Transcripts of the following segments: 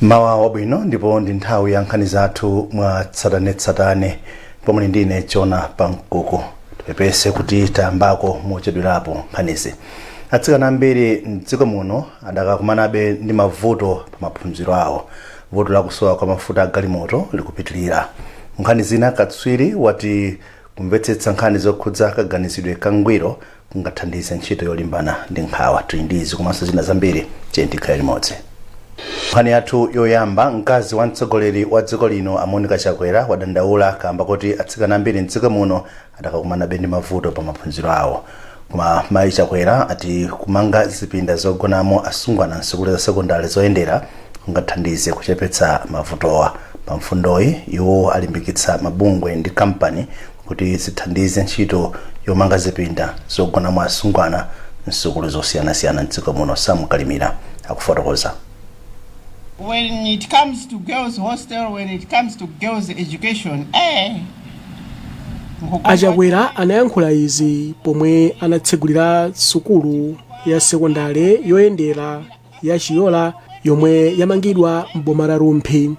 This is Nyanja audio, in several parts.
Mawa wabwino ndipo ndi nthawi ya nkhani zathu mwa tsatanetsatane pomwe ndine Jona Pankuku. Tipepese kuti tayambako mochedwerapo nkhanizi. Atsikana ambiri mdziko muno adakakumanabe ndi mavuto pa maphunziro awo. Vuto la kusowa kwa mafuta a galimoto likupitilira. Nkhani zina katswiri wati kumvetsetsa nkhani zokhudza kaganizidwe kangwiro kungathandize ntchito yolimbana ndi nkhawa. Tindizi komanso zina zambiri tikhale limodzi. Nkhani yathu yoyamba, mkazi wa mtsogoleri wa dziko lino Monica Chakwera wadandaula kamba kuti atsikana ambiri mdziko muno adakakumanabe ndi mavuto pa maphunziro awo. Koma mayi Chakwera ati kumanga zipinda zogonamo asungwana nsukulu za sekondari zoyendera kungathandize kuchepetsa mavutowa. Pa mfundoyi iwo alimbikitsa mabungwe ndi kampani kuti zithandize ntchito yomanga zipinda zogonamo asungwana nsukulu zosiyanasiyana mdziko muno. Samukalimira akufotokoza. When it comes to girls hostel, when it comes to girls education, Achakwera anayankhula izi pomwe anatsegulira sukulu ya sekondari yoyendera ya Chiyola yomwe yamangidwa m'boma la Rumphi.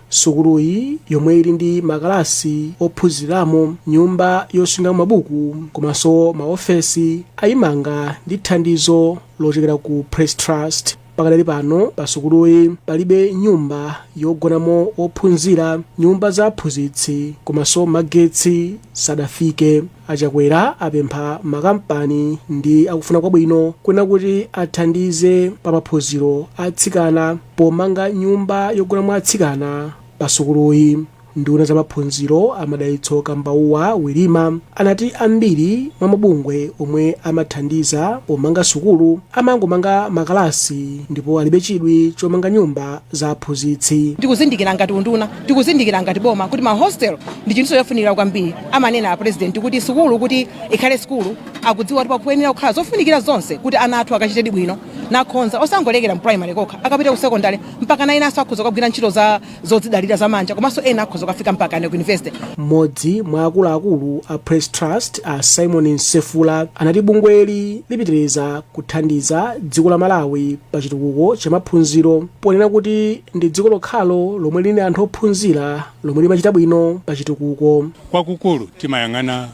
Sukuluyi yomwe ili ndi makalasi ophunziramo, nyumba yosunga mabuku komanso maofesi ayimanga ndi thandizo lochokera ku Press Trust. Pakadali pano pa sukuluyi palibe nyumba yogonamo ophunzira, nyumba za aphunzitsi komanso magetsi sadafike. Achakwera apempha makampani ndi akufuna kwabwino kwena kuti athandize pa maphunziro atsikana pomanga nyumba yogonamo atsikana pa sukuluyi. Nduna za maphunziro amadalitso Kambauwa Wilima anati ambiri mwa mabungwe omwe amathandiza pomanga sukulu amangomanga makalasi ndipo alibe chidwi chomanga nyumba za aphunzitsi. Tikuzindikira ngati unduna, tikuzindikira ngati boma kuti ma hostel ndi chinthu chofunikira kwambiri. Amanena a president kuti sukulu kuti ikhale sukulu akudziwa kuti pakuyenera kukhala zofunikira zonse kuti ana athu akachite bwino nakhonza osangolekera mu primary kokha akapita ku secondary mpaka na inaso akhoza kugwira ntchito za zodzidalira za manja komanso ena akhoza kufika mpaka ku university. Mmodzi mwa akuluakulu a Press Trust a Simon Nsefula anati bungweli lipitiriza kuthandiza dziko la Malawi pa chitukuko cha maphunziro ponena kuti ndi dziko lokhalo lomwe lili anthu ophunzira lomwe limachita bwino pa chitukuko. Kwakukulu timayang'ana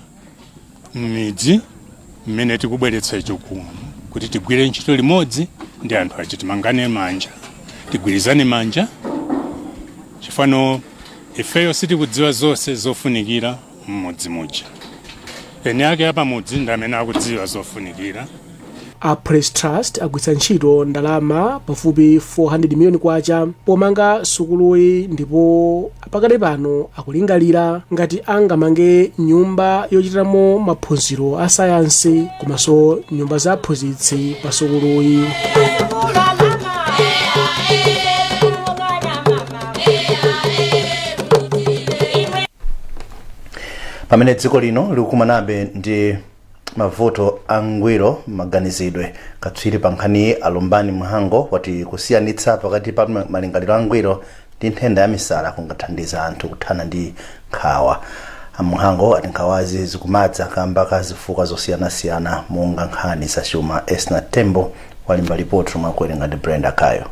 m'midzi mmene tikubweretsa chitukuko kuti tigwire ntchito limodzi ndi anthu achi, timangane manja, tigwirizane manja. Chifano ifeyo sitikudziwa zonse zofunikira mmodzi muja, eni ake apamudzi ndi amene akudziwa zofunikira. A Press Trust agwiritsa ntchito ndalama pafupi 400 miliyoni kwacha pomanga sukuluyi ndipo pakadali pano akulingalira ngati angamange nyumba yochitiramo maphunziro a sayansi komanso nyumba za aphunzitsi pa sukuluyi. Pamene dziko lino likukumanabe ndi mavuto angwiro maganizidwe, katswiri pa nkhani alumbani Mhango wati kusiyanitsa pakati pa malingaliro angwiro ndi nthenda ya misala kungathandiza anthu kuthana ndi nkhawa. Mhango ati nkhawazi zikumadza kamba ka zifukwa zosiyanasiyana monga nkhani zachuma. Esna Tembo walimba ripoti mwakuwerenga ndi Brenda Kayo.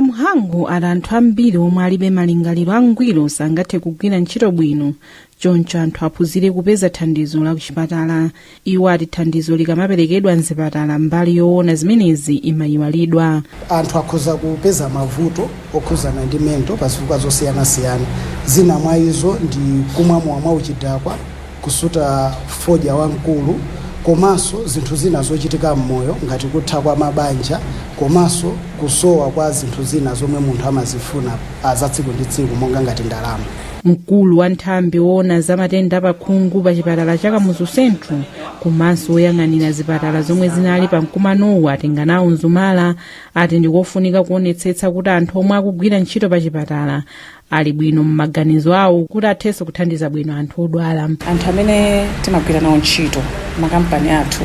Mhango ali anthu ambiri omwe alibe malingaliro angwiro sangathe kugwira ntchito bwino, choncho anthu aphunzire kupeza thandizo la kuchipatala. Iwo ati thandizo likamaperekedwa mzipatala mbali yoona zimenezi imayiwalidwa. Anthu akhoza kupeza mavuto okhuzana ndi mento pa zifukwa zosiyanasiyana. Zina mwa izo ndi kumwa mwa uchidakwa, kusuta fodya wamkulu, komanso zinthu zina zochitika mmoyo ngati kutha kwa mabanja, komanso kusowa kwa zinthu zina zomwe munthu amazifuna za tsiku ndi tsiku monga ngati ndalama. Mkulu wa nthambi woona za matenda pakhungu pa chipatala cha Kamuzu Central komanso woyang'anira zipatala zomwe zinali pa mkumanowu atenganawo Nzumala ati ndikofunika kuonetsetsa kuti anthu omwe akugwira ntchito pa chipatala ali bwino m'maganizo awo kuti athenso kuthandiza bwino anthu odwala. Anthu amene timagwira nawo ntchito makampani athu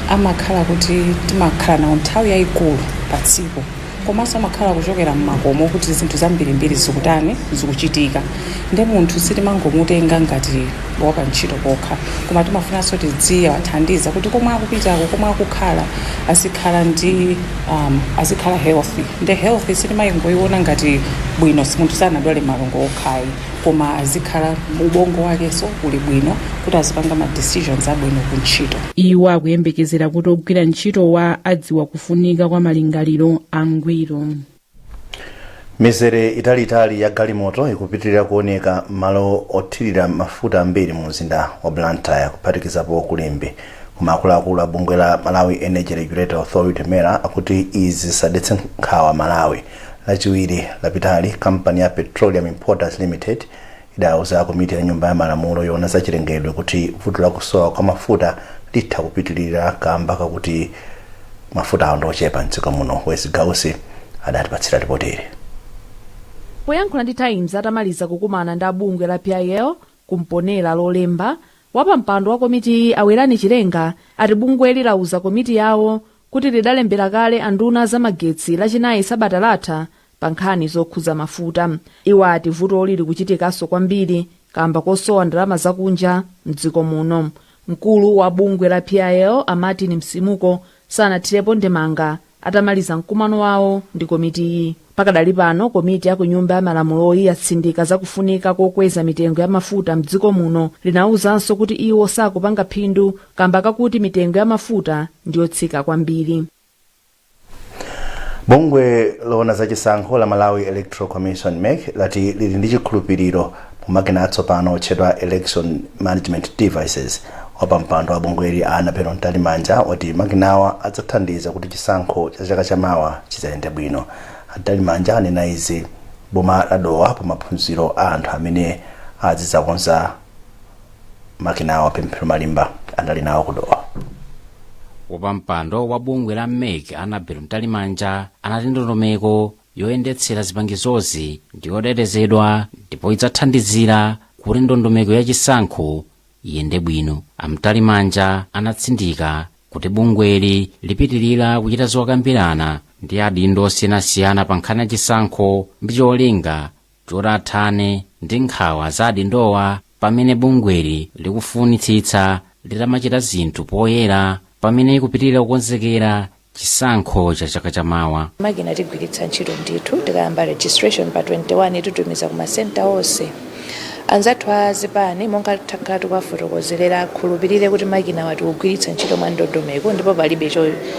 amakhala kuti timakhala nawo nthawi yayikulu pa tsiku komanso amakhala kuchokera mmakomo kuti zinthu zambirimbiri zikuchitika ndi munthu sitimangomutenga ngati wapa ntchito pokha koma timafunanso tidziwe athandiza kuti komwe akupitako komwe akukhala azikhala healthy ndi healthy sitimayingoyiona ngati bwino munthu sanadwale malungo okhayi koma azikhala ubongo wakenso uli bwino kuti azipanga ma decisions abwino ku ntchito. Iwo akuyembekezera kuti ogwira ntchito adziwa kufunika kwa malingaliro angwiro. Mizere italiitali ya galimoto ikupitirira kuoneka malo othirira mafuta ambiri mu mzinda wa Blantyre kuphatikizapo kulimbi. Koma akuluakulu a bungwe la Malawi Energy Regulatory Authority MERA akuti izi zisadetse nkhawa Malawi. Lachiwiri lapitali kampani ya Petroleum Importers Limited idauza komiti ya nyumba ya malamulo yona zachilengedwe kuti vuto la kusowa kwa mafuta litha kupitirira kamba kakuti mafuta andochepa mdziko muno. Wezi Gausi adatipatsira ripoti. Poyankhula ndi Times atamaliza kukumana ndi abungwe la PIL kumponera lolemba wapampando wa komiti Awerani Chilenga ati bungwe lilauza komiti yawo kuti lidalembera kale anduna za magetsi lachinayi sabata latha pa nkhani zokhuza mafuta. Iwo ati vuto lili kuchitikanso kwambiri kamba kosowa ndalama zakunja mdziko muno. Mkulu wa bungwe la PIL Martin Msimuko sanathirepo ndemanga atamaliza mkumano wawo ndi komiti iyi. Pakadali pano komiti ya ku nyumba ya malamuloyi yatsindika zakufunika kokweza mitengo ya mafuta mdziko muno linauzanso kuti iwo sakupanga phindu kamba kakuti mitengo ya mafuta ndiyotsika kwambiri. Bungwe lona zachisankho la Malawi Electoral Commission MEC lati lili ndi chikhulupiriro mu makina atsopano otchedwa election management devices. Wapampando wa bungweli Anapero Ntalimanja wati makinawa adzathandiza kuti chisankho cha chaka chamawa chizayende bwino. Ntalimanja anena izi boma ladowa pa maphunziro a anthu amene azidzakonza makinawa pemphero malimba anali nawo kudowa. Wapampando wa bungwe la MEC Anapero Ntalimanja anati ndondomeko yoyendetsera zipangizozi ndiyodetezedwa ndipo idzathandizira kuti ndondomeko ya chisankho iyende bwino. Amtalimanja anatsindika kuti bungweli lipitirira kuchita zokambirana ndi adindo osiyanasiyana pa nkhani ya chisankho ndi cholinga chorathane ndi nkhawa za adindowa pamene bungweli likufunitsitsa litamachita zinthu poyera pamene ikupitirira kukonzekera chisankho cha chaka chamawa. Makina tigwiritsa ntchito ndithu tikayamba registration pa 21 itutumiza ku masenta onse. Anzathu azipani monga takhala tikuwafotokozerera akhulupirire kuti makina wati kugwiritsa ntchito mwa ndondomeko ndipo palibe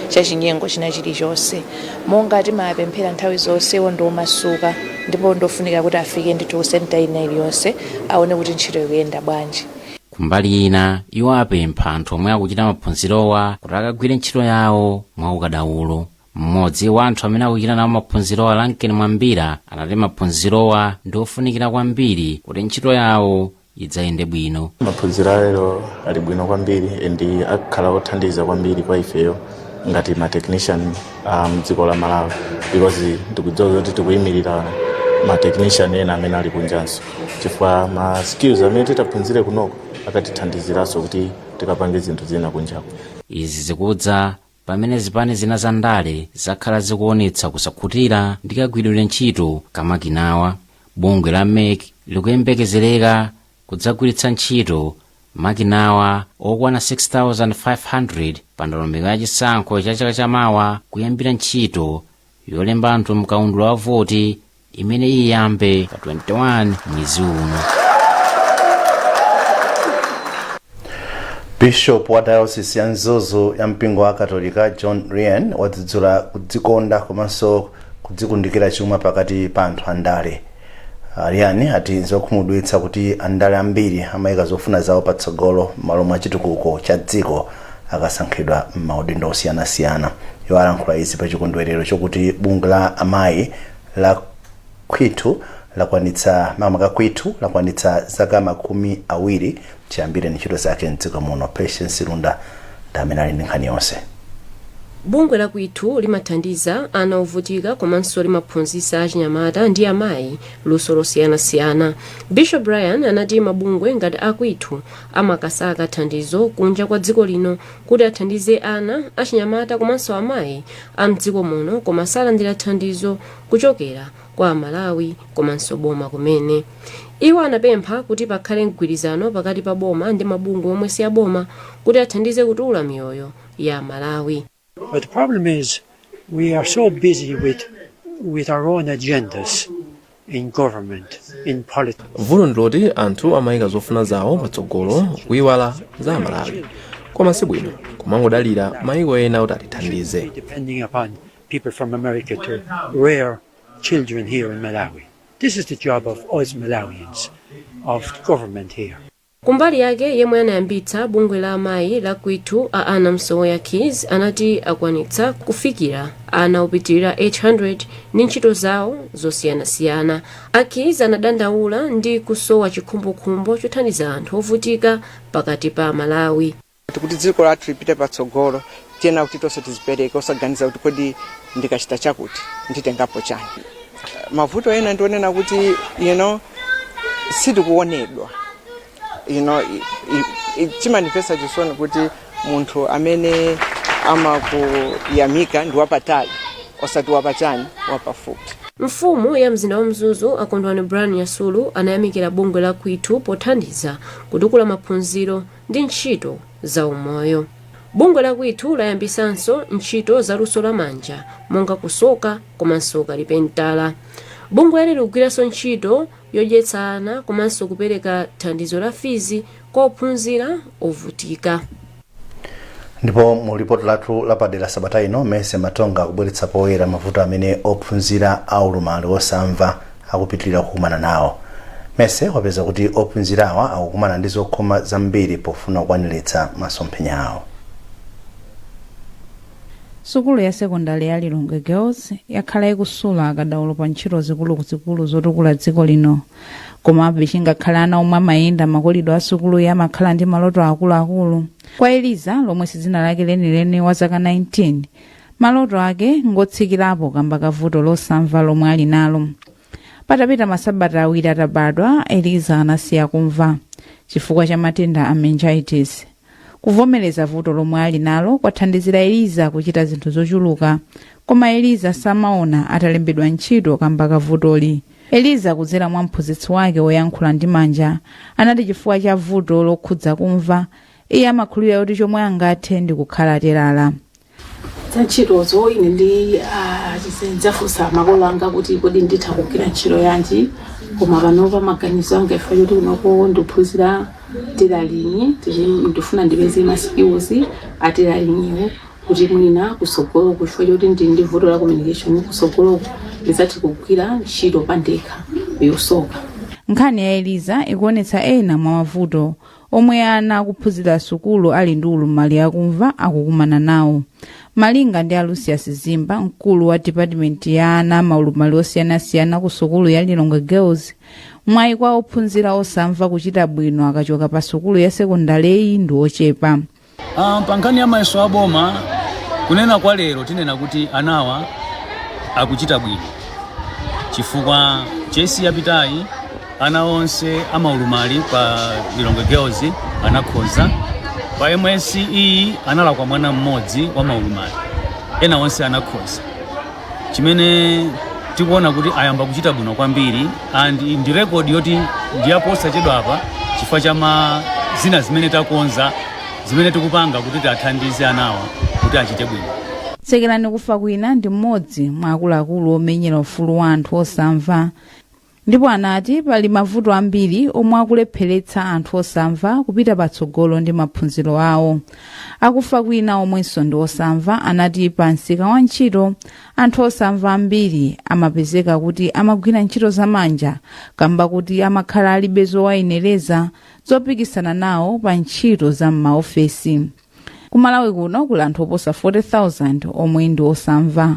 chachinyengo china chilichonse. Monga timapemphera nthawi zonse wondomasuka ndipo ndofunika kuti afike ndithu ku senta ina iliyonse aone kuti ntchito ikuyenda bwanji. Kumbali ina iwo apempha anthu omwe akuchita maphunzirowa kuti akagwire ntchito yawo mwaukadaulo. Mmodzi wa anthu amene akuchita nawo maphunzirowa Lankeni Mwambira anati maphunzirowa ndi ofunikira kwambiri kuti ntchito yawo idzayende bwino. Maphunziro lero ali bwino kwambiri ndi akhala othandiza kwambiri kwa ifeyo ngati ma technician mdziko la Malawi because ndikudziwa kuti tikuyimirira ma technician ena amene ali kunjanso chifukwa ma skills amene titaphunzire kunoko akatithandiziranso kuti tikapange zinthu zina kunjako. Izi zikudza pamene zipani zina za ndale zakhala zikuonetsa kusakhutira ndi kagwiridwe ntchito kamakinawa. Bungwe la MEC likuyembekezereka kudzagwiritsa ntchito makinawa okwana 6,500 pa ndondomeko ya chisankho cha chaka chamawa kuyambira ntchito yolemba anthu mkaundula wa voti imene iyambe pa 21 mwezi uno. Bishop wa Diocese ya Nzuzu ya mpingo wa Katolika John Ryan wadzudzula kudzikonda komanso kudzikundikira chuma pakati pa anthu andale. Ryan ati zokhumudwitsa kuti andale ambiri amayika zofuna zawo patsogolo malo mwa chitukuko cha dziko akasankhidwa m'maudindo osiyanasiyana. Iwo alankhula izi pa chikondwerero chokuti bungwe la amayi la Kwitu lakwanitsa zaka 20 chiyambire ntchito zake mdziko muno. Patience Runda ndamene ali ndi nkhani yonse. bungwe la kwithu limathandiza ana ovutika komanso limaphunzitsa achinyamata ndi amayi luso losiyanasiyana. Bishop Brian anati mabungwe ngati akwithu amakasaka thandizo kunja kwa dziko lino kuti athandize ana achinyamata komanso amayi a mdziko muno koma salandira thandizo kuchokera kwa Malawi komanso boma kumene. Iwo anapempha kuti pakhale mgwirizano pakati pa boma ndi mabungwe omwe si aboma kuti athandize kutula miyoyo ya Malawi. But the problem is we are so busy with our own agendas in government, in politics. Vuto ndiloti anthu amayika zofuna zawo patsogolo kuyiwala za Malawi. Koma sibwino kumangodalira mayiko ena kuti atithandize. Depending upon people from America to rear children here in Malawi. This is the job of us Malawians, of government here. Kumbali yake yemwe anayambitsa bungwe la amayi la kwithu a Ana Msowoya Kids anati akwanitsa kufikira ana opitirira 800 ndi ntchito zawo zosiyanasiyana. Akiz anadandaula ndi kusowa chikhumbokhumbo chothandiza anthu ovutika pakati pa Malawi. Kuti dziko lathu lipite patsogolo tiyena kuti tonse tizipereke osaganiza kuti kodi ndikachita chakuti nditengapo chani. Mavuto ena ndionena kuti sitikuonedwa. Chimanifesta chisoni kuti munthu amene amakuyamika ndi wapatali osati wapachani wapafupi. Mfumu ya mzinda wa Mzuzu akondwani Brian Yasulu anayamikira bungwe la kwithu pothandiza kutukula maphunziro ndi ntchito za umoyo. Bungwe la kwithu layambisanso ntchito za luso la manja monga kusoka komanso kalipentala. Bungwe likugwiranso ntchito yodyetsa ana komanso kupereka thandizo la fizi kwa ophunzira ovutika. Ndipo mu ripoti lathu lapadera sabata ino Mese Matonga akubweretsa poyera mavuto amene ophunzira aulumali osamva akupitirira kukumana nawo. Mese wapeza kuti ophunzirawa akukumana ndi zokhoma zambiri pofuna kukwaniritsa masomphenya awo. Sukulu ya sekondari ya Lilongwe Girls yakhala ikusula akadaulo pa ntchito zikulu zotukula dziko lino. Komabe chingakhala ana omwe amayenda makolidwe a sukulu ya makhala ndi maloto akuluakulu. Kwa Eliza lomwe dzina lake lenileni wa zaka 19, maloto ake ngotsikirapo kamba kavuto losamva lomwe ali nalo. Patapita masabata awiri atabadwa, Eliza anasiya kumva chifukwa cha matenda a meningitis. Kuvomereza vuto lomwe ali nalo kwathandizira Eliza kuchita zinthu zochuluka, koma Eliza samaona atalembedwa ntchito kamba kavutoli. Eliza kudzera mwa mphunzitsi wake woyankhula ndi manja anati chifukwa cha vuto lokhudza kumva iye amakhulupirira kuti chomwe angathe ndi kukhala aterala. Ntchitozo ine ndi chisenzafusa makolo anga kuti kodi nditha kugwira ntchito yanji, koma panopa maganizo anga ifa kuti kunoko ndiphunzira teralingi ndifuna ndipeze ma skills ateralingiwo kuti mwina kusogolo kufa kuti ndi vuto la communication kusogolo ndizati kugwira ntchito pandekha yosoka. Nkhani ya Eliza ikuonetsa ena mwa mavuto omwe ana akuphunzira sukulu ali ndi ulumali akumva akukumana nawo. Malinga ndi Lucius Zimba, mkulu wa department ya ana maulumali osiyanasiyana ku sukulu ya Lilongwe Girls, mwayi kwa ophunzira osamva kuchita bwino akachoka pa sukulu ya sekondari ndi ochepa. Pa nkhani ya mayeso aboma kunena kwa lero tinena kuti anawa akuchita bwino chifukwa chesi yapitayi ana onse amaulumali pa Lilongwe Girls anakhoza. Pa MSE analakwa mwana mmodzi wa maulumali, ena onse anakhoza, chimene tikuona kuti ayamba kuchita bwino kwambiri and ndi record yoti ndiyaposa chedwa apa chifukwa cha zina zimene takonza zimene tikupanga kuti tiathandize anawa kuti achite bwino. Sekerani kufa kwina ndi mmodzi mwa akuluakulu omenyera ufulu wa anthu osamva, ndipo anati pali mavuto ambiri omwe akulepheretsa anthu osamva kupita patsogolo ndi maphunziro awo. Akufa kwina omwenso ndi osamva anati pa msika wa ntchito anthu osamva ambiri amapezeka kuti amagwira ntchito zamanja kamba kuti amakhala alibe zowayenereza zopikisana nawo pa ntchito za m'maofesi. Kumalawi kuno kuli anthu oposa 40,000 omwe ndi osamva,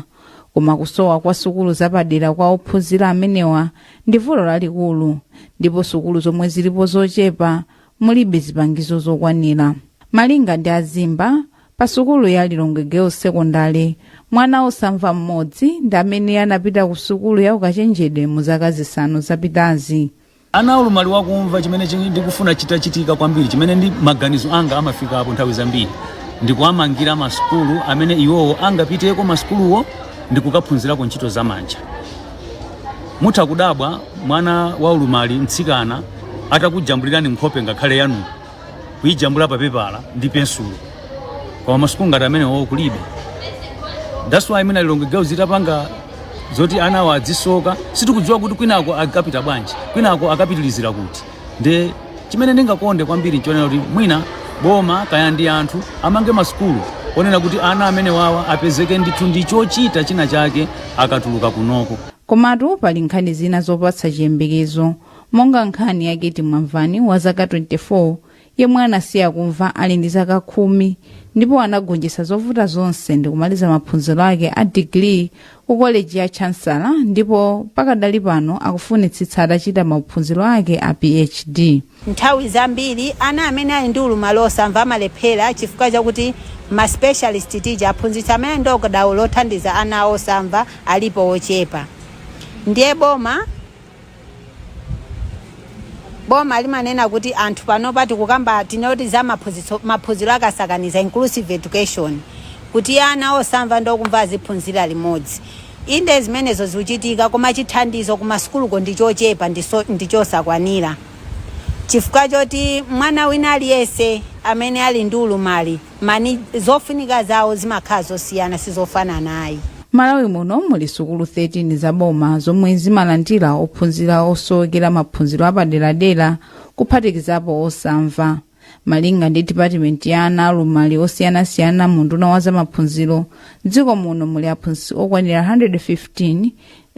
koma kusowa kwa sukulu zapadera kwa ophunzira amenewa ndi vuto lalikulu, ndipo sukulu zomwe zilipo zochepa mulibe zipangizo zokwanira. Malinga ndi Azimba, pa sukulu ya Lilongwe Girls Secondary. Mwana osamva mmodzi ndi amene anapita ku sukulu ya ukachenjede mu zaka zisanu zapitazi. Ana ulumali wakumva chimene ndikufuna chitachitika kwambiri, chimene ndi maganizo anga amafika apo nthawi zambiri, ndikuwamangira masukulu amene iwowo angapiteko masukuluwo ndikukaphunzirako ntchito zamanja. Mutha kudabwa mwana wa ulumali mtsikana atakujambulirani nkhope ngakhale yanu kuyijambula pa pepala ndi pensulo, koma masukulu ngati amenewo kulibe. That's why mina Lilongwe Girls itapanga zoti ana wadzisoka, sitikudziwa kuti kwinako akapita bwanji, kwinako akapitilizira kuti. Nde chimene ndingakonde kwambiri nchonena kuti mwina boma kaya ndi anthu amange masukulu onena kuti ana amene wawa apezeke ndithu ndi chochita china chake akatuluka kunoko. Komatu pali nkhani zina zopatsa chiyembekezo, monga nkhani yake Timwamvani wa zaka 24 yemwe anasiya kumva ali ndi zaka 10 ndipo anagonjetsa zovuta zonse ndi kumaliza maphunziro ake a degree ku college ya Chancellor, ndipo pakadali pano akufunitsitsa atachita maphunziro ake a PhD. Nthawi zambiri ana amene ali ndi ulumali osamva amalephera chifukwa chakuti ma specialist teacher aphunzitsa amene ndokodawo lothandiza ana osamva alipo ochepa. Ndiye boma limanena kuti anthu pano pati kukamba tinoti za maphunziro akasakaniza inclusive education, kuti ana osamva ndokumva aziphunzira limodzi. Inde zimenezo zikuchitika koma chithandizo ku masukuluko ndi chochepa ndi chosakwanira, chifukwa choti mwana wina aliyense amene ali ndi ulumali mani zofunika zawo zimakhala zosiyana sizofanana ayi. Malawi muno muli sukulu 13 za boma zomwe zimalandira ophunzira osowekera maphunziro apaderadera kuphatikizapo osamva. Malinga ndi department ya ana alumali osiyanasiyana mu nduna wa za maphunziro, dziko muno muli aphunzitsi okwanira 115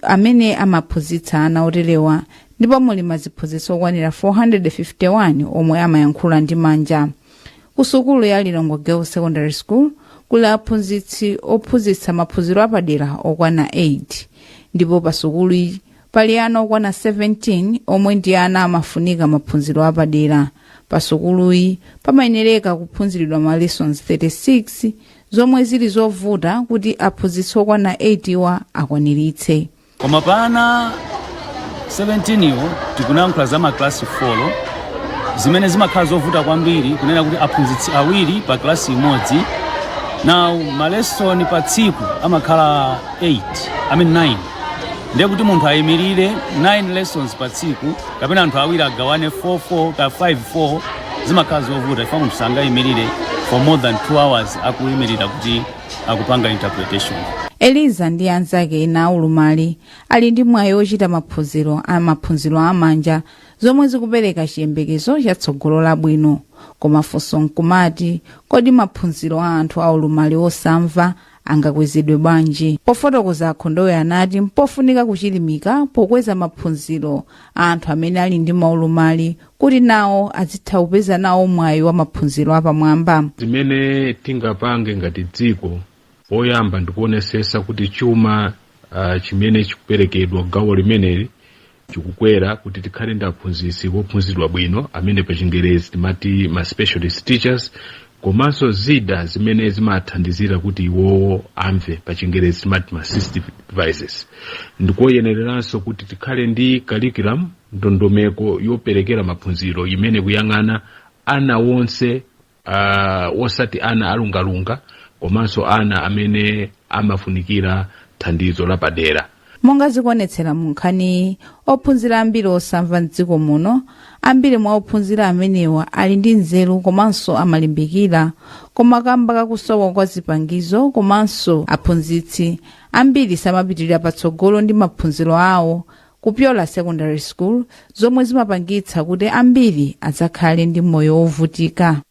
amene amaphunzitsa ana oterewa, ndipo muli maziphunzitsi okwanira 451 omwe amayankhula ndi manja. Ku sukulu ya Lilongwe Girls Secondary School kuli aphunzitsi ophunzitsa maphunziro apadera okwana 8, ndipo pa sukulu pali ana okwana 17 omwe ndi ana amafunika maphunziro apadera. Pa sukulu pamayenereka kuphunziridwa ma lessons 36 zomwe zili zovuta kuti aphunzitsi okwana 8 wa akwaniritse. Koma pana 17 iwo tikunayankhula za maklasi 4 zimene zimakhala zovuta kwambiri kunena kuti aphunzitsi awiri pa klasi imodzi. Now malesoni pa tsiku amakhala 9. Ndiye kuti munthu ayimirire 9 lessons pa tsiku kapena anthu awiri agawane 4 ka 5 zimakhala zovuta ifo munthu sangayimirire for more than 2 hours akuyimirira kuti akupanga interpretation. Eliza ndi anzake ena ulumali ali ndi mwayi ochita maphunziro amanja zomwe zikupereka chiyembekezo chatsogolo labwino. Koma funso nkumati kodi maphunziro a anthu aulumali osamva angakwezedwe bwanji? Pofotokoza akhondoyo anati mpofunika kuchilimika pokweza maphunziro a anthu amene ali ndi maulumali kuti nawo azitha kupeza nawo mwayi wa maphunziro apamwamba. Zimene tingapange ngati dziko poyamba ndikuonesesa kuti chuma chimene chikuperekedwa gawo limeneli chikukwera kuti tikhale ndi aphunzitsi wophunzidwa bwino amene pa Chingerezi timati ma specialist teachers, komanso zida zimene zimathandizira kuti iwo amve pa Chingerezi timati ma assistive devices. Ndikoyenereranso kuti tikhale ndi curriculum ndondomeko yoperekera maphunziro imene kuyang'ana ana wonse osati ana alungalunga komanso ana amene amafunikira thandizo lapadera. Monga zikuonetsera mu nkhani, ophunzira ambiri osamva m'dziko muno, ambiri mwa ophunzira amenewa ali ndi nzeru komanso amalimbikira, koma kamba kakusowa kwa zipangizo komanso aphunzitsi ambiri samapitirira patsogolo ndi maphunziro awo kupyola secondary school, zomwe zimapangitsa kuti ambiri adzakhale ndi moyo wovutika.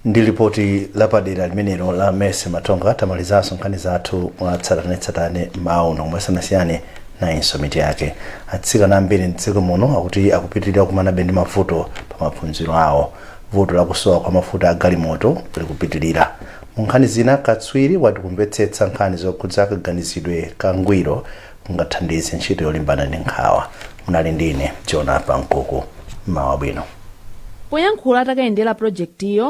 Ndi ripoti lapadera limenelo la Mese Matonga tamalizanso nkhani zathu mwatsatanetsatane mawu nomwe sanasiyane na insomiti yake. Atsikana ambiri mdziko muno akuti akupitirira kumanabe ndi mavuto pa maphunziro awo. Vuto lakusowa kwa mafuta a galimoto likupitirira. Mu nkhani zina katswiri watikumvetsetsa nkhani zokhudza kaganizidwe kangwiro kungathandize ntchito yolimbana ndi nkhawa. Munali ndine John Pankuku, mawa bwino. Nkhani zathu mwatsatanetsatane mawu nomwe sanasiyane na insomiti yake. Atsikana ambiri mdziko muno akuti akupitirira kumanabe ndi mavuto pa maphunziro awo. Vuto lakusowa kwa mafuta a galimoto likupitirira. Mu nkhani zina katswiri watikumvetsetsa nkhani zokhudza kaganizidwe kangwiro kungathandize ntchito yolimbana ndi nkhawa. Munali ndine John Pankuku, mawa bwino. poyankhula atakayendera projektiyo